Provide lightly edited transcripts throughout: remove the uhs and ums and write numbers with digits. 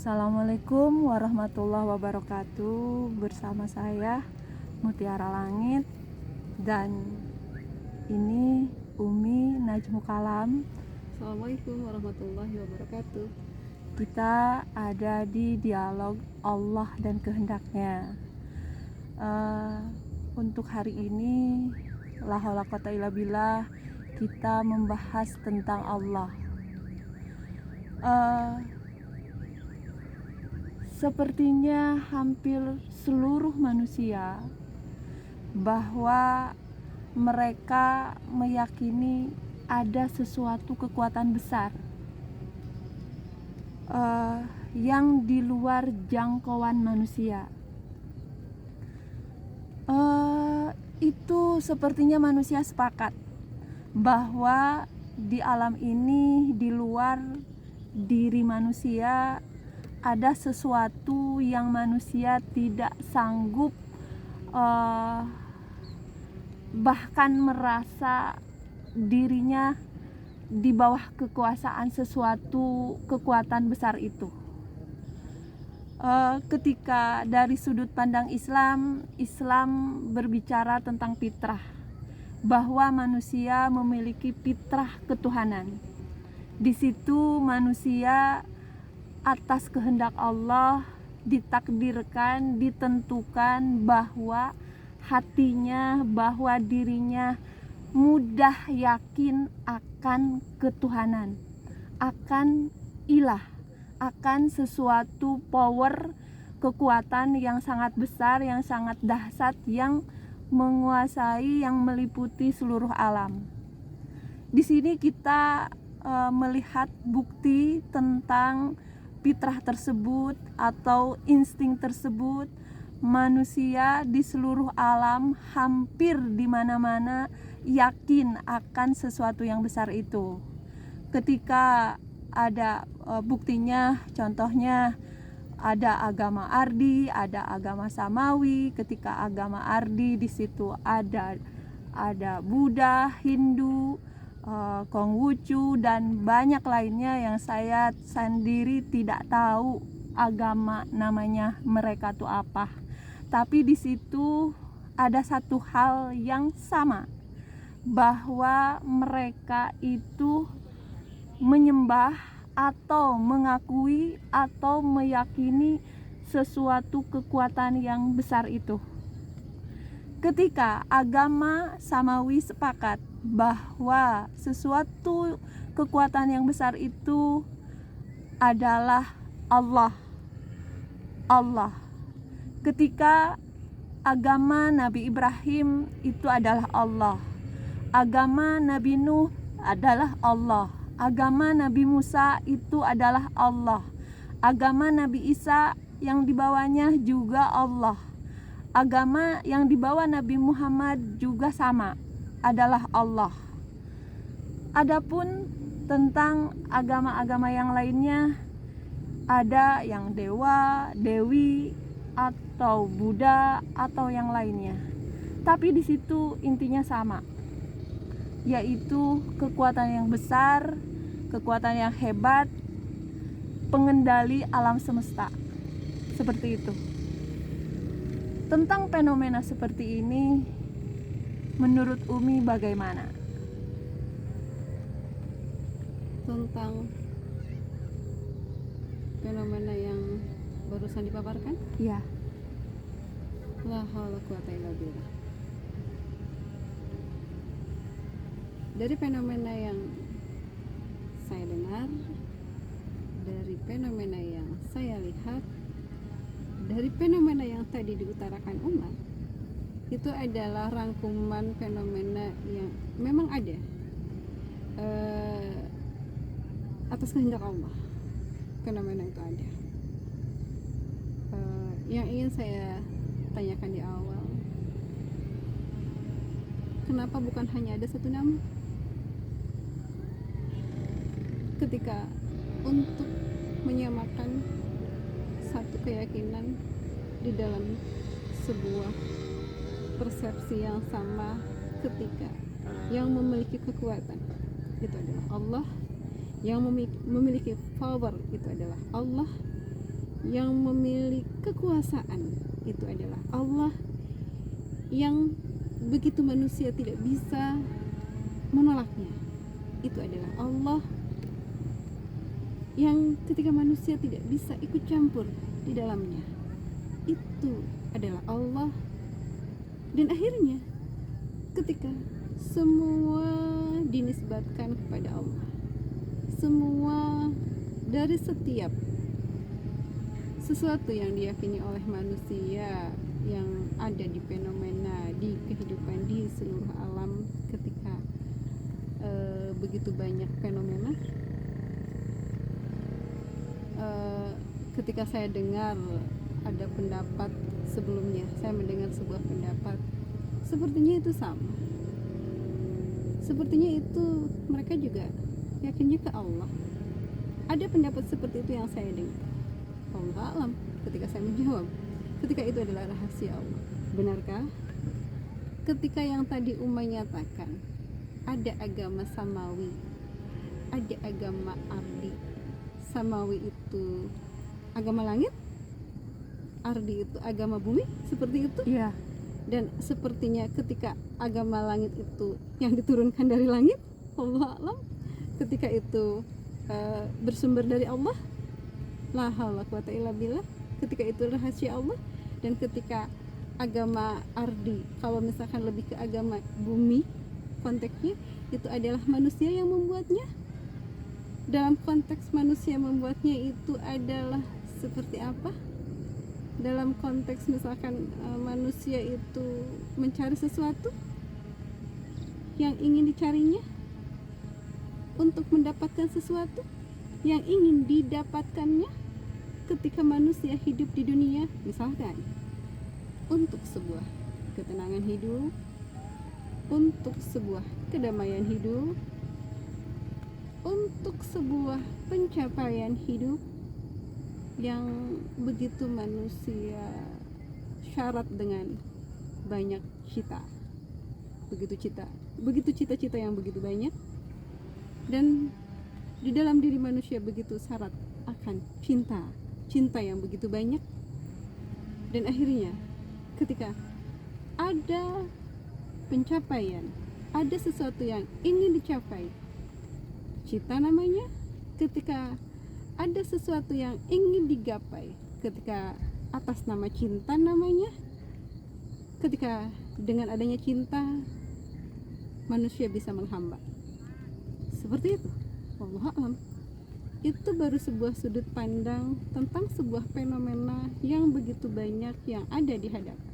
Assalamualaikum warahmatullahi wabarakatuh. Bersama saya Mutiara Langit, dan ini Umi Najmu Kalam. Assalamualaikum warahmatullahi wabarakatuh. Kita ada di dialog Allah dan kehendaknya. Untuk hari ini, la haula quwata illa billah, kita membahas tentang Allah. Sepertinya hampir seluruh manusia bahwa mereka meyakini ada sesuatu kekuatan besar yang di luar jangkauan manusia. Itu sepertinya manusia sepakat bahwa di alam ini, di luar diri manusia, ada sesuatu yang manusia tidak sanggup bahkan merasa dirinya di bawah kekuasaan sesuatu kekuatan besar itu. Ketika dari sudut pandang Islam berbicara tentang fitrah, bahwa manusia memiliki fitrah ketuhanan. Di situ manusia atas kehendak Allah ditakdirkan, ditentukan bahwa hatinya, bahwa dirinya mudah yakin akan ketuhanan, akan ilah, akan sesuatu power, kekuatan yang sangat besar, yang sangat dahsyat, yang menguasai, yang meliputi seluruh alam. Di sini kita melihat bukti tentang fitrah tersebut atau insting tersebut. Manusia di seluruh alam hampir di mana-mana yakin akan sesuatu yang besar itu. Ketika ada buktinya, contohnya ada agama Ardi, ada agama Samawi. Ketika agama Ardi, di situ ada Buddha, Hindu, Konghucu, dan banyak lainnya yang saya sendiri tidak tahu agama namanya mereka itu apa. Tapi di situ ada satu hal yang sama, bahwa mereka itu menyembah atau mengakui atau meyakini sesuatu kekuatan yang besar itu. Ketika agama Samawi sepakat bahwa sesuatu kekuatan yang besar itu adalah Allah. Ketika agama Nabi Ibrahim itu adalah Allah. Agama Nabi Nuh adalah Allah. Agama Nabi Musa itu adalah Allah. Agama Nabi Isa yang dibawanya juga Allah. Agama yang dibawa Nabi Muhammad juga sama, adalah Allah. Adapun tentang agama-agama yang lainnya, ada yang dewa, dewi, atau Buddha, atau yang lainnya. Tapi di situ intinya sama, yaitu kekuatan yang besar, kekuatan yang hebat, pengendali alam semesta. Seperti itu. Tentang fenomena seperti ini, menurut Umi bagaimana? Tentang fenomena yang barusan dipaparkan, Ya. la haula quwata illa billah. Dari fenomena yang saya dengar, dari fenomena yang saya lihat, dari fenomena yang tadi diutarakan Umar, itu adalah rangkuman fenomena yang memang ada atas kehendak Allah. Fenomena itu ada. Yang ingin saya tanyakan di awal, kenapa bukan hanya ada satu nama? Ketika untuk menyamakan satu keyakinan di dalam sebuah persepsi yang sama, ketika yang memiliki kekuatan itu adalah Allah, yang memiliki power itu adalah Allah, yang memiliki kekuasaan itu adalah Allah, yang begitu manusia tidak bisa menolaknya itu adalah Allah, yang ketika manusia tidak bisa ikut campur di dalamnya itu adalah Allah. Dan akhirnya ketika semua dinisbatkan kepada Allah, semua dari setiap sesuatu yang diyakini oleh manusia yang ada di fenomena, di kehidupan, di seluruh alam, ketika begitu banyak fenomena, ketika saya dengar ada pendapat sebelumnya, saya mendengar sebuah pendapat sepertinya itu sama, sepertinya itu mereka juga yakinnya ke Allah. Ada pendapat seperti itu yang saya dengar. Allah alam. Ketika saya menjawab, ketika itu adalah rahasia Allah. Benarkah? Ketika yang tadi Umay nyatakan ada agama samawi, ada agama ardi. Samawi itu agama langit, ardi itu agama bumi, seperti itu. Iya. Dan sepertinya ketika agama langit itu yang diturunkan dari langit, Allah alam, ketika itu bersumber dari Allah, la haula quwata illa billah, ketika itu rahasia Allah. Dan ketika agama ardi, kalau misalkan lebih ke agama bumi konteksnya, itu adalah manusia yang membuatnya. Dalam konteks manusia membuatnya itu adalah seperti apa? Dalam konteks misalkan manusia itu mencari sesuatu yang ingin dicarinya, untuk mendapatkan sesuatu yang ingin didapatkannya ketika manusia hidup di dunia, misalkan untuk sebuah ketenangan hidup, untuk sebuah kedamaian hidup, untuk sebuah pencapaian hidup yang begitu manusia syarat dengan banyak cita, begitu cita-cita yang begitu banyak. Dan di dalam diri manusia begitu syarat akan cinta yang begitu banyak. Dan akhirnya ketika ada pencapaian, ada sesuatu yang ingin dicapai, cita namanya. Ketika ada sesuatu yang ingin digapai, ketika atas nama cinta namanya. Ketika dengan adanya cinta manusia bisa menghamba, seperti itu. Wallahu a'lam. Itu baru sebuah sudut pandang tentang sebuah fenomena yang begitu banyak yang ada di hadapan.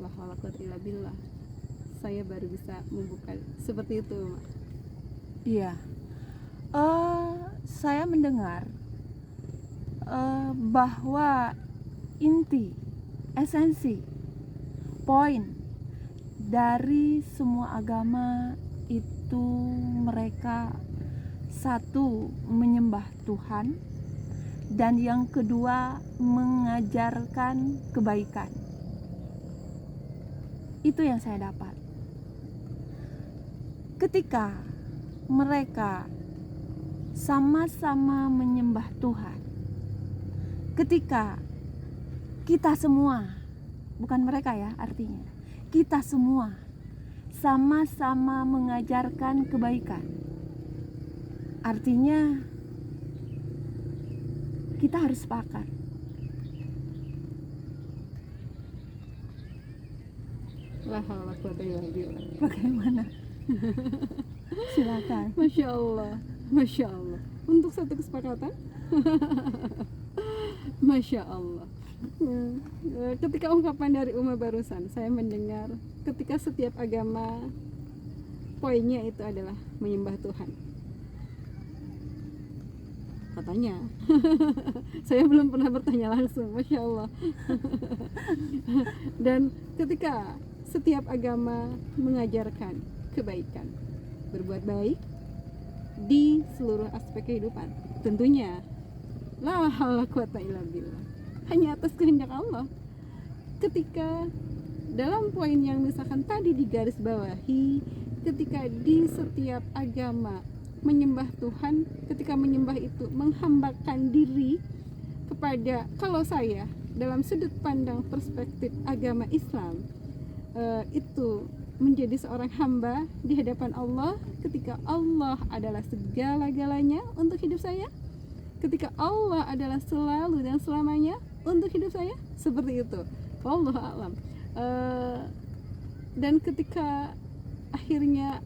La haula quwwata illa billah. Saya baru bisa membuka seperti itu. Iya. Saya mendengar bahwa inti, esensi, poin dari semua agama itu mereka satu menyembah Tuhan, dan yang kedua mengajarkan kebaikan. Itu yang saya dapat. Ketika mereka sama-sama menyembah Tuhan, ketika kita semua, bukan mereka ya, artinya kita semua sama-sama mengajarkan kebaikan, artinya kita harus sepakat. La haula quwwata illa billah. Bagaimana? Silakan. Masya Allah, Masya Allah. Untuk satu kesepakatan, Masya Allah. Ketika ungkapan dari Uma barusan, saya mendengar ketika setiap agama poinnya itu adalah menyembah Tuhan. Katanya, saya belum pernah bertanya langsung, Masya Allah. Dan ketika setiap agama mengajarkan kebaikan, berbuat baik di seluruh aspek kehidupan, tentunya la haula quwata illa billah, hanya atas kehendak Allah. Ketika dalam poin yang misalkan tadi digaris bawahi, ketika di setiap agama menyembah Tuhan, ketika menyembah itu menghambakan diri kepada, kalau saya dalam sudut pandang perspektif agama Islam, itu menjadi seorang hamba di hadapan Allah ketika Allah adalah segala-galanya untuk hidup saya, ketika Allah adalah selalu dan selamanya untuk hidup saya, seperti itu. Wallahu a'lam. Dan ketika akhirnya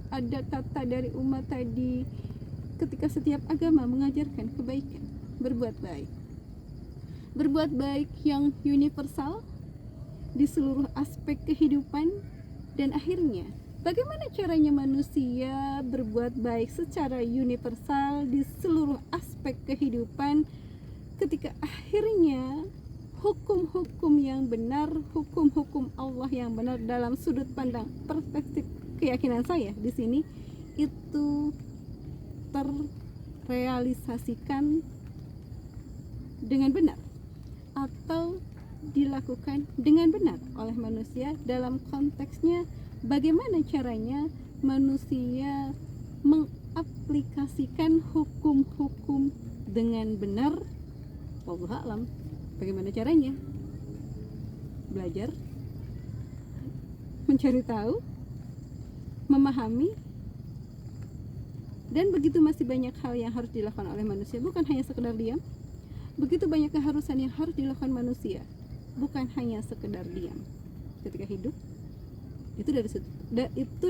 ada kata dari umat tadi, ketika setiap agama mengajarkan kebaikan, berbuat baik yang universal di seluruh aspek kehidupan, dan akhirnya bagaimana caranya manusia berbuat baik secara universal di seluruh aspek kehidupan ketika akhirnya hukum-hukum yang benar, hukum-hukum Allah yang benar dalam sudut pandang perspektif keyakinan saya di sini itu terrealisasikan dengan benar atau dilakukan dengan benar oleh manusia. Dalam konteksnya bagaimana caranya manusia mengaplikasikan hukum-hukum dengan benar. Wallahu a'lam. Bagaimana caranya? Belajar, mencari tahu, memahami, dan begitu masih banyak hal yang harus dilakukan oleh manusia, bukan hanya sekedar diam. Begitu banyak keharusan yang harus dilakukan manusia, bukan hanya sekedar diam ketika hidup. Itu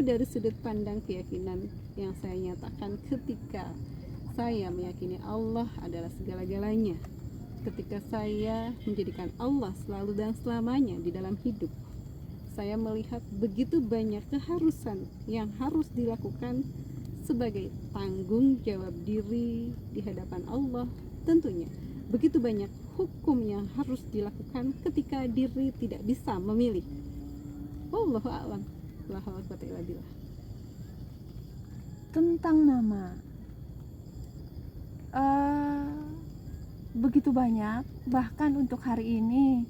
dari sudut pandang keyakinan yang saya nyatakan ketika saya meyakini Allah adalah segala-galanya, ketika saya menjadikan Allah selalu dan selamanya di dalam hidup. Saya melihat begitu banyak keharusan yang harus dilakukan sebagai tanggung jawab diri di hadapan Allah. Tentunya begitu banyak hukum yang harus dilakukan ketika diri tidak bisa memilih. Wallahu a'lam. La haula wala quwwata illa billah. Tentang nama, begitu banyak, bahkan untuk hari ini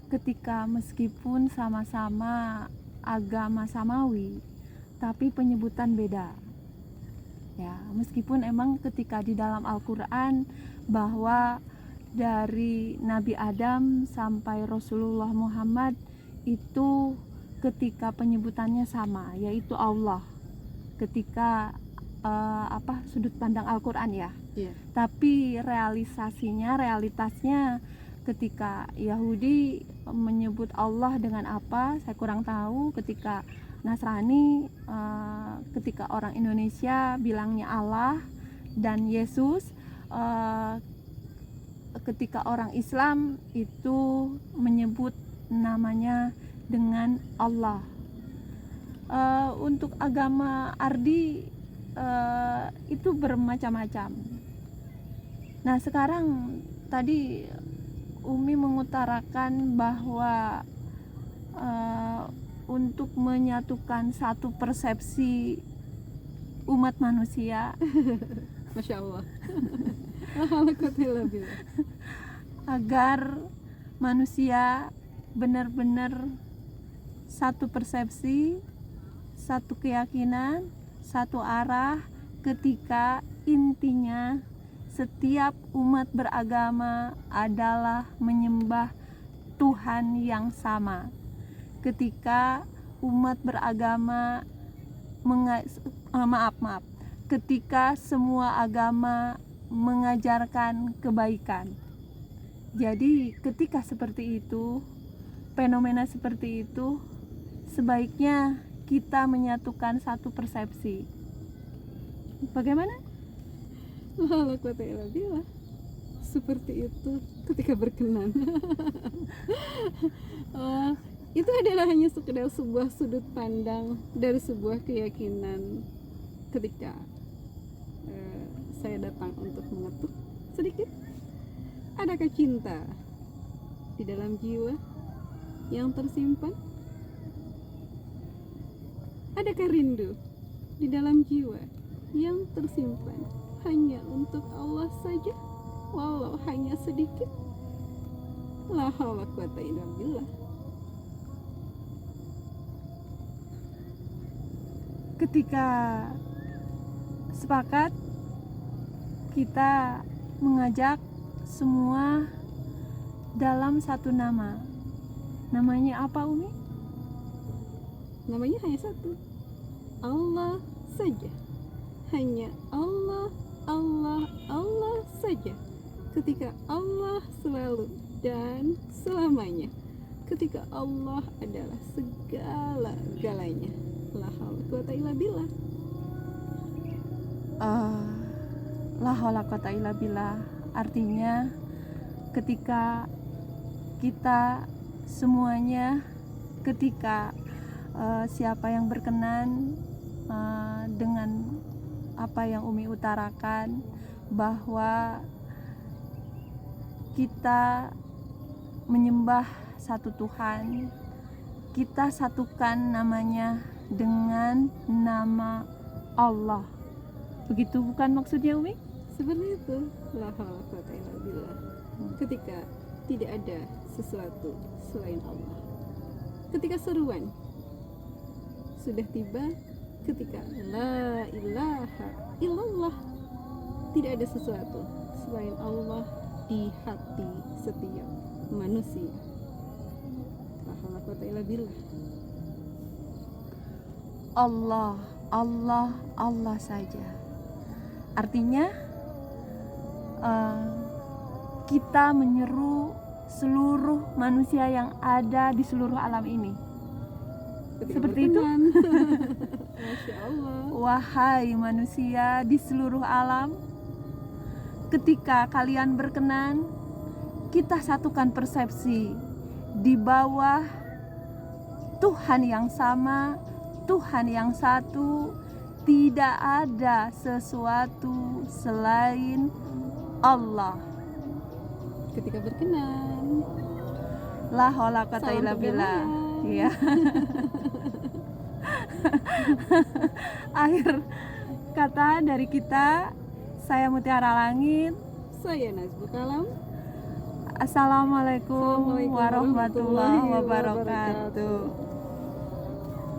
ketika meskipun sama-sama agama samawi tapi penyebutan beda ya, meskipun emang ketika di dalam Al-Quran bahwa dari Nabi Adam sampai Rasulullah Muhammad itu ketika penyebutannya sama, yaitu Allah, ketika sudut pandang Al-Quran ya. Yeah. Tapi realitasnya ketika Yahudi menyebut Allah dengan apa, saya kurang tahu. Ketika Nasrani, ketika orang Indonesia bilangnya Allah dan Yesus, ketika orang Islam itu menyebut namanya dengan Allah. Untuk agama Ardi itu bermacam-macam. Nah, sekarang tadi Umi mengutarakan bahwa untuk menyatukan satu persepsi umat manusia Masya Allah. La haula wala quwwata illa billah. agar manusia benar-benar satu persepsi, satu keyakinan, satu arah, ketika intinya setiap umat beragama adalah menyembah Tuhan yang sama. Ketika umat beragama ketika semua agama mengajarkan kebaikan. Jadi ketika seperti itu, fenomena seperti itu, sebaiknya kita menyatukan satu persepsi. Bagaimana? La haula wala quwwata illa billah. Seperti itu ketika berkenan. Itu adalah hanya sekedar sebuah sudut pandang dari sebuah keyakinan ketika saya datang untuk mengetuk sedikit. Adakah cinta di dalam jiwa yang tersimpan? Adakah rindu di dalam jiwa yang tersimpan hanya untuk Allah saja, walau hanya sedikit? La haula wala quwwata illa billah. Ketika sepakat kita mengajak semua dalam satu nama. Namanya apa, Umi? Namanya hanya satu, Allah saja. Hanya Allah, Allah, Allah saja. Ketika Allah selalu dan selamanya, ketika Allah adalah segala-galanya. La haula wa quwata illa billah. La haula quwata illa billah. Artinya ketika kita semuanya, ketika siapa yang berkenan dengan apa yang Umi utarakan, bahwa kita menyembah satu Tuhan, kita satukan namanya dengan nama Allah. Begitu bukan maksudnya, Umi? Seperti itu. La haula wa quwata illa billah. Ketika tidak ada sesuatu selain Allah. Ketika seruan sudah tiba, ketika la ilaha illallah, tidak ada sesuatu selain Allah di hati setiap manusia. La haula wa quwata illa billah. Allah, Allah, Allah saja. Artinya kita menyeru seluruh manusia yang ada di seluruh alam ini. Ketika Seperti itu? berkenan. Masya Allah. Wahai manusia di seluruh alam, ketika kalian berkenan, kita satukan persepsi di bawah Tuhan yang sama, Tuhan yang satu. Tidak ada sesuatu selain Allah. Ketika berkenan, La haula quwata salam illa billah. perdamaian. Iya. Akhir kata dari kita, saya Mutiara Langit. Saya Nazbul Kalam. Assalamualaikum Assalamualaikum warahmatullahi warahmatullahi wabarakatuh. wabarakatuh.